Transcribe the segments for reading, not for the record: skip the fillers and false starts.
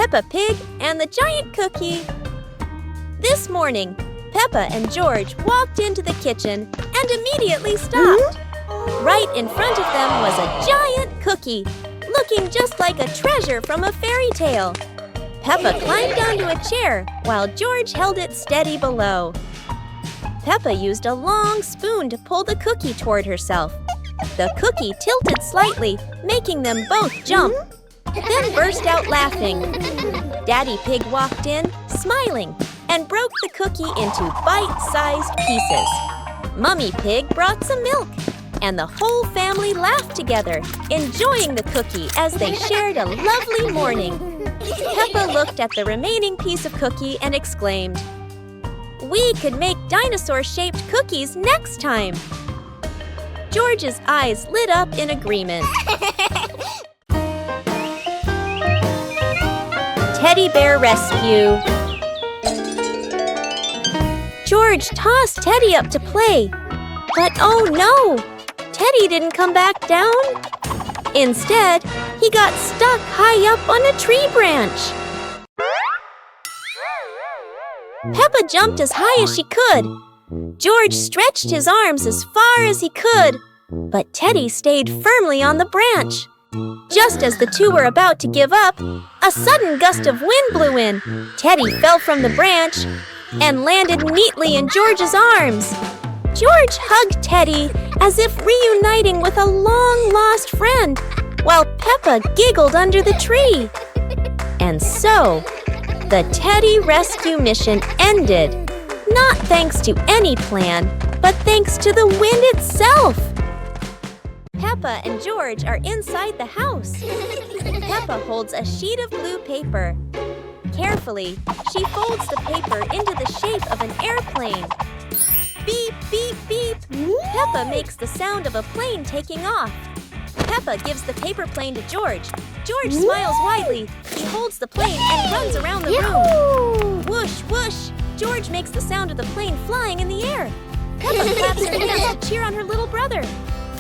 Peppa Pig and the Giant Cookie. This morning, Peppa and George walked into the kitchen and immediately stopped. Right in front of them was a giant cookie, looking just like a treasure from a fairy tale. Peppa climbed onto a chair while George held it steady below. Peppa used a long spoon to pull the cookie toward herself. The cookie tilted slightly, making them both jump, then burst out laughing. Daddy Pig walked in, smiling, and broke the cookie into bite-sized pieces. Mummy Pig brought some milk, and the whole family laughed together, enjoying the cookie as they shared a lovely morning. Peppa looked at the remaining piece of cookie and exclaimed, "We could make dinosaur-shaped cookies next time." George's eyes lit up in agreement. Teddy Bear Rescue. George tossed Teddy up to play, but oh no! Teddy didn't come back down. Instead, he got stuck high up on a tree branch. Peppa jumped as high as she could. George stretched his arms as far as he could, but Teddy stayed firmly on the branch. Just as the two were about to give up, a sudden gust of wind blew in. Teddy fell from the branch and landed neatly in George's arms. George hugged Teddy as if reuniting with a long-lost friend, while Peppa giggled under the tree. And so, the Teddy rescue mission ended, not thanks to any plan, but thanks to the wind itself. Peppa and George are inside the house. Peppa holds a sheet of blue paper. Carefully, she folds the paper into the shape of an airplane. Beep, beep, beep! Peppa makes the sound of a plane taking off. Peppa gives the paper plane to George. George smiles widely. He holds the plane and runs around the room. Whoosh, whoosh! George makes the sound of the plane flying in the air. Peppa claps her hands to cheer on her little brother.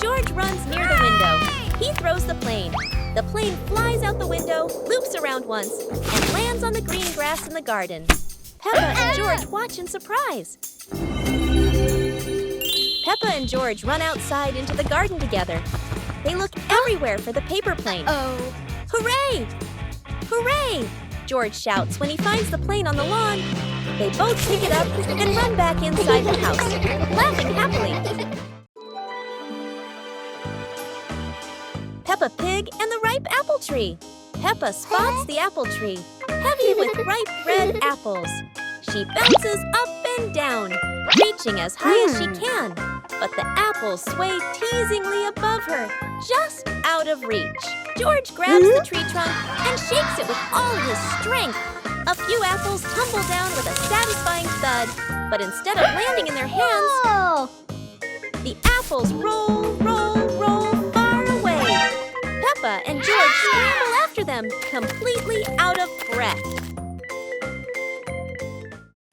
George runs near the window. He throws the plane. The plane flies out the window, loops around once, and lands on the green grass in the garden. Peppa and George watch in surprise. Peppa and George run outside into the garden together. They look everywhere for the paper plane. Hooray! Hooray! George shouts when he finds the plane on the lawn. They both pick it up and run back inside the house, laughing happily. Peppa Pig and the ripe apple tree. Peppa spots the apple tree, heavy with ripe red apples. She bounces up and down, reaching as high as she can, but the apples sway teasingly above her, just out of reach. George grabs the tree trunk and shakes it with all his strength. A few apples tumble down with a satisfying thud, but instead of landing in their hands, the apples roll, roll, roll far away. Peppa and George scramble after them, completely out of breath.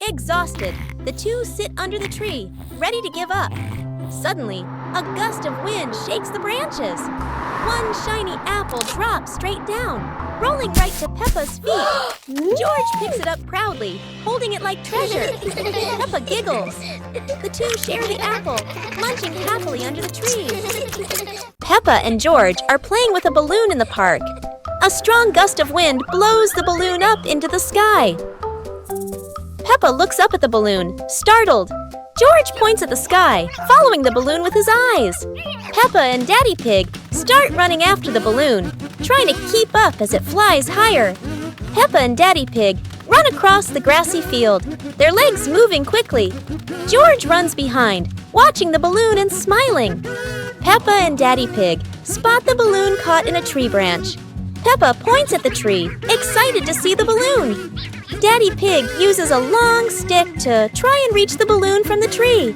Exhausted, the two sit under the tree, ready to give up. Suddenly, a gust of wind shakes the branches. One shiny apple drops straight down, rolling right to Peppa's feet. George picks it up proudly, holding it like treasure. Peppa giggles. The two share the apple, munching happily under the tree. Peppa and George are playing with a balloon in the park. A strong gust of wind blows the balloon up into the sky. Peppa looks up at the balloon, startled. George points at the sky, following the balloon with his eyes. Peppa and Daddy Pig start running after the balloon, trying to keep up as it flies higher. Peppa and Daddy Pig run across the grassy field, their legs moving quickly. George runs behind, watching the balloon and smiling. Peppa and Daddy Pig spot the balloon caught in a tree branch. Peppa points at the tree, excited to see the balloon. Daddy Pig uses a long stick to try and reach the balloon from the tree.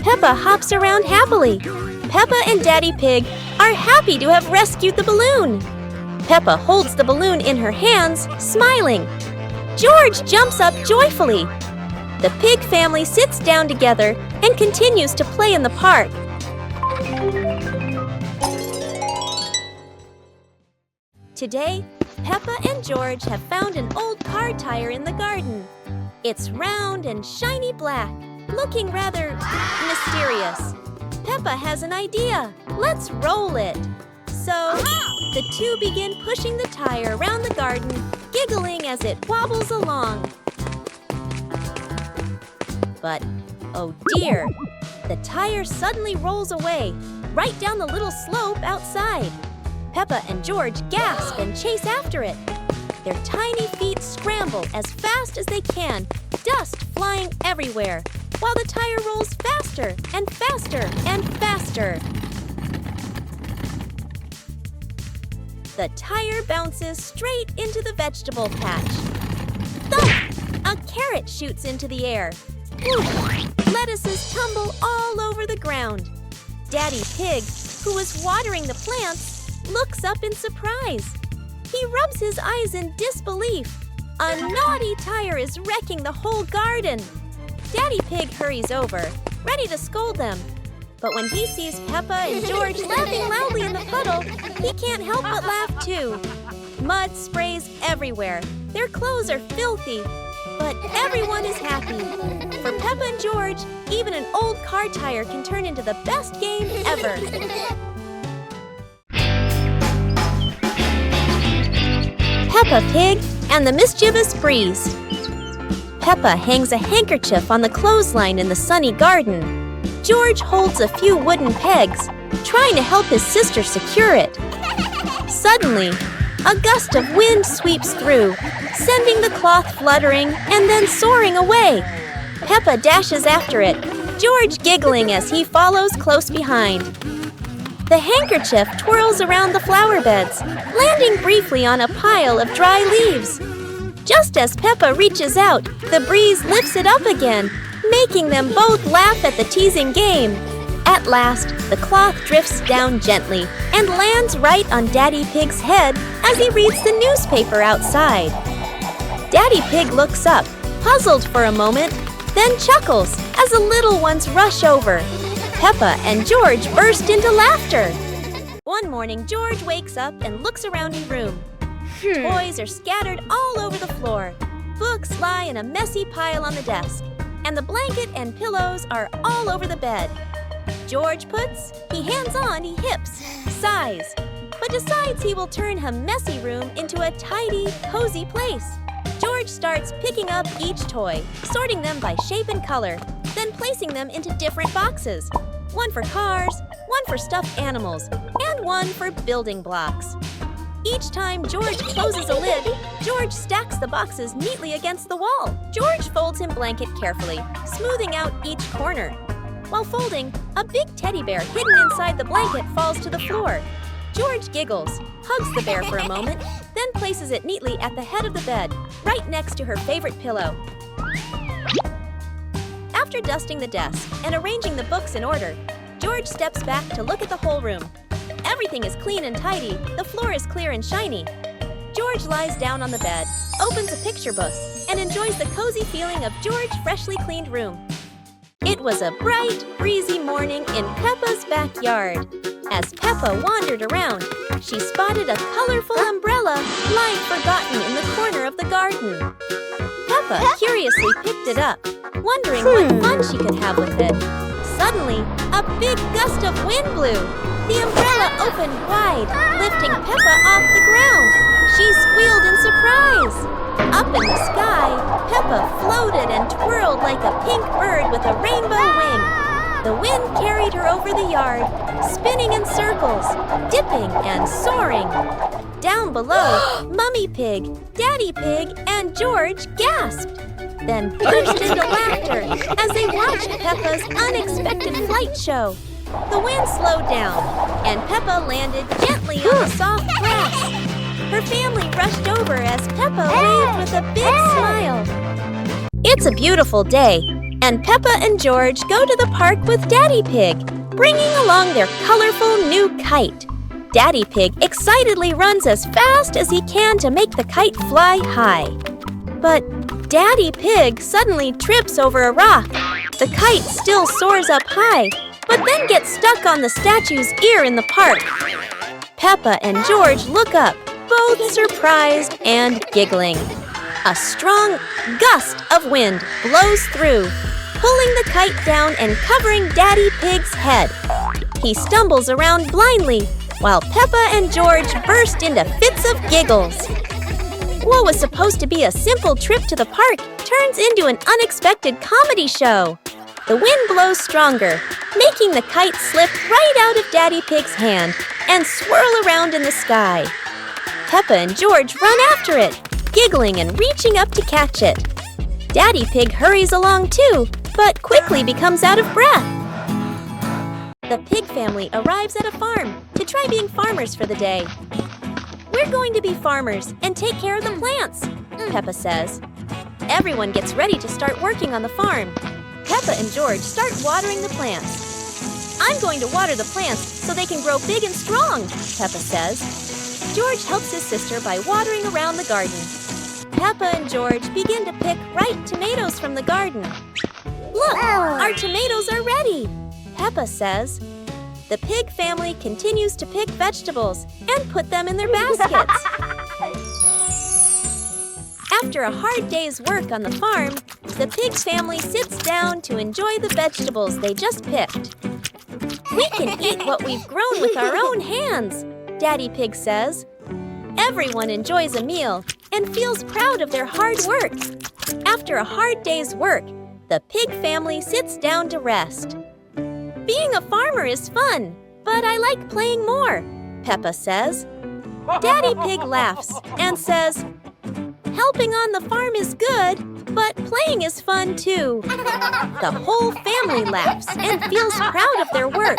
Peppa hops around happily. Peppa and Daddy Pig are happy to have rescued the balloon. Peppa holds the balloon in her hands, smiling. George jumps up joyfully. The pig family sits down together and continues to play in the park. Today, Peppa and George have found an old car tire in the garden. It's round and shiny black, looking rather mysterious. Peppa has an idea. Let's roll it. So, the two begin pushing the tire around the garden, giggling as it wobbles along. But, oh dear, the tire suddenly rolls away, right down the little slope outside. Peppa and George gasp and chase after it. Their tiny feet scramble as fast as they can, dust flying everywhere, while the tire rolls faster and faster and faster. The tire bounces straight into the vegetable patch. Thump! A carrot shoots into the air. Whoosh! Lettuces tumble all over the ground. Daddy Pig, who was watering the plants, looks up in surprise. He rubs his eyes in disbelief. A naughty tire is wrecking the whole garden. Daddy Pig hurries over, ready to scold them. But when he sees Peppa and George laughing loudly in the puddle, he can't help but laugh too. Mud sprays everywhere. Their clothes are filthy, but everyone is happy. For Peppa and George, even an old car tire can turn into the best game ever. Peppa Pig and the Mischievous Breeze. Peppa hangs a handkerchief on the clothesline in the sunny garden. George holds a few wooden pegs, trying to help his sister secure it. Suddenly, a gust of wind sweeps through, sending the cloth fluttering and then soaring away. Peppa dashes after it, George giggling as he follows close behind. The handkerchief twirls around the flower beds, landing briefly on a pile of dry leaves. Just as Peppa reaches out, the breeze lifts it up again, making them both laugh at the teasing game. At last, the cloth drifts down gently and lands right on Daddy Pig's head as he reads the newspaper outside. Daddy Pig looks up, puzzled for a moment, then chuckles as the little ones rush over. Peppa and George burst into laughter. One morning, George wakes up and looks around his room. Toys are scattered all over the floor. Books lie in a messy pile on the desk. And the blanket and pillows are all over the bed. George he hands on, he hips, sighs, but decides he will turn a messy room into a tidy, cozy place. George starts picking up each toy, sorting them by shape and color, then placing them into different boxes. One for cars, one for stuffed animals, and one for building blocks. Each time George closes a lid, George stacks the boxes neatly against the wall. George folds his blanket carefully, smoothing out each corner. While folding, a big teddy bear hidden inside the blanket falls to the floor. George giggles, hugs the bear for a moment, then places it neatly at the head of the bed, right next to her favorite pillow. After dusting the desk and arranging the books in order, George steps back to look at the whole room. Everything is clean and tidy, the floor is clear and shiny. George lies down on the bed, opens a picture book, and enjoys the cozy feeling of George's freshly cleaned room. It was a bright, breezy morning in Peppa's backyard. As Peppa wandered around, she spotted a colorful umbrella lying forgotten in the corner of the garden. Peppa curiously picked it up, wondering what fun she could have with it. Suddenly, a big gust of wind blew. The umbrella opened wide, lifting Peppa off the ground. She squealed in surprise. Up in the sky, Peppa floated and twirled like a pink bird with a rainbow wing. The wind carried her over the yard, spinning in circles, dipping and soaring. Down below, Mummy Pig, Daddy Pig, and George gasped, then burst into laughter as they watched Peppa's unexpected flight show. The wind slowed down, and Peppa landed gently on the soft grass. Her family rushed over as Peppa waved with a big smile. It's a beautiful day, and Peppa and George go to the park with Daddy Pig, bringing along their colorful new kite. Daddy Pig excitedly runs as fast as he can to make the kite fly high. But Daddy Pig suddenly trips over a rock. The kite still soars up high, but then gets stuck on the statue's ear in the park. Peppa and George look up, both surprised and giggling. A strong gust of wind blows through, pulling the kite down and covering Daddy Pig's head. He stumbles around blindly, while Peppa and George burst into fits of giggles. What was supposed to be a simple trip to the park turns into an unexpected comedy show. The wind blows stronger, making the kite slip right out of Daddy Pig's hand and swirl around in the sky. Peppa and George run after it, giggling and reaching up to catch it. Daddy Pig hurries along too, but quickly becomes out of breath. The pig family arrives at a farm to try being farmers for the day. "We're going to be farmers and take care of the plants," Peppa says. Everyone gets ready to start working on the farm. Peppa and George start watering the plants. "I'm going to water the plants so they can grow big and strong," Peppa says. George helps his sister by watering around the garden. Peppa and George begin to pick ripe tomatoes from the garden. "Look, our tomatoes are ready," Peppa says. The pig family continues to pick vegetables and put them in their baskets. After a hard day's work on the farm, the pig family sits down to enjoy the vegetables they just picked. "We can eat what we've grown with our own hands," Daddy Pig says. Everyone enjoys a meal and feels proud of their hard work. After a hard day's work, the pig family sits down to rest. "Being a farmer is fun, but I like playing more," Peppa says. Daddy Pig laughs and says, "Helping on the farm is good, but playing is fun too." The whole family laughs and feels proud of their work.